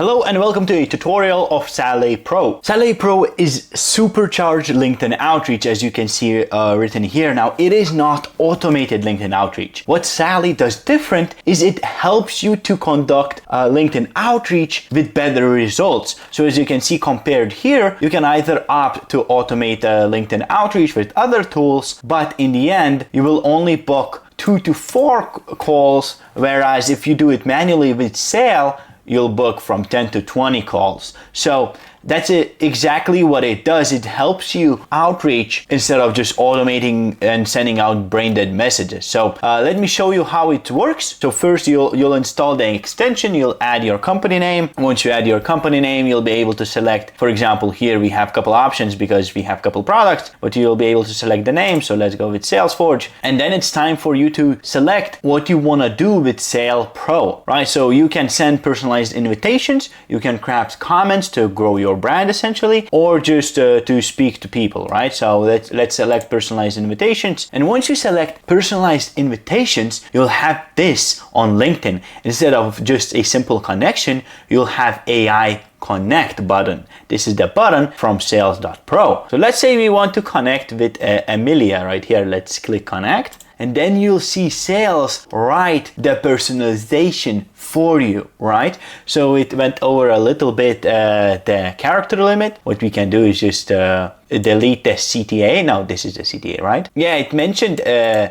Hello and welcome to a tutorial of Salee.pro. Salee.pro is supercharged LinkedIn outreach, as you can see written here. Now, it is not automated LinkedIn outreach. What Salee does different is it helps you to conduct LinkedIn outreach with better results. So as you can see compared here, you can either opt to automate LinkedIn outreach with other tools, but in the end, you will only book 2 to 4 calls, whereas if you do it manually with Sale, you'll book from 10 to 20 calls. So that's exactly what it does. It helps you outreach instead of just automating and sending out brain dead messages. So let me show you how it works. So first you'll install the extension, you'll add your company name. Once you add your company name, you'll be able to select, for example, here we have a couple options because we have a couple products, but you'll be able to select the name. So let's go with Salesforge. And then it's time for you to select what you want to do with Salee.pro, right? So you can send personalized invitations, you can craft comments to grow your brand essentially, or just to speak to people, right? So let's select personalized invitations. And once you select personalized invitations, you'll have this on LinkedIn. Instead of just a simple connection, you'll have AI connect button. This is the button from sales.pro. So let's say we want to connect with Amelia right here. Let's click connect. And then you'll see sales write the personalization for you, right? So it went over a little bit the character limit. What we can do is just delete the CTA. Now this is the CTA, right? Yeah, it mentioned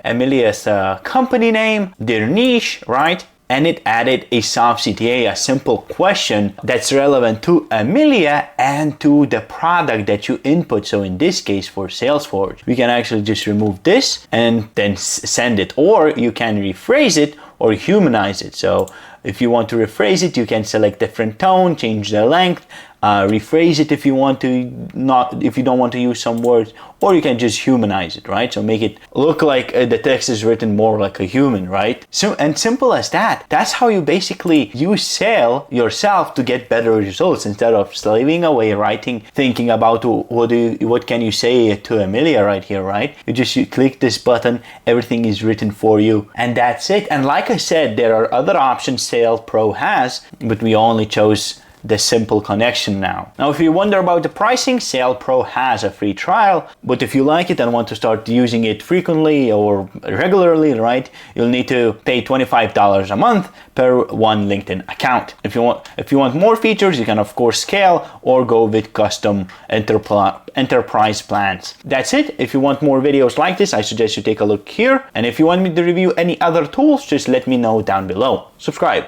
Amelia's company name, their niche, right? And it added a soft CTA, a simple question that's relevant to Amelia and to the product that you input. So in this case for Salesforge, we can actually just remove this and then send it, or you can rephrase it or humanize it. So if you want to rephrase it, you can select different tone, change the length, rephrase it if you want to if you don't want to use some words, or you can just humanize it, right? So make it look like the text is written more like a human, right? So, and simple as that. That's how you basically use Sale yourself to get better results instead of slaving away writing, thinking about what can you say to Amelia right here, right? You click this button, everything is written for you, and that's it. And like I said, there are other options Salee.pro has, but we only chose the simple connection now. Now, if you wonder about the pricing, Salee.pro has a free trial, but if you like it and want to start using it frequently or regularly, right, you'll need to pay $25 a month per one LinkedIn account. If you want more features, you can of course scale or go with custom enterprise plans. That's it. If you want more videos like this, I suggest you take a look here. And if you want me to review any other tools, just let me know down below. Subscribe.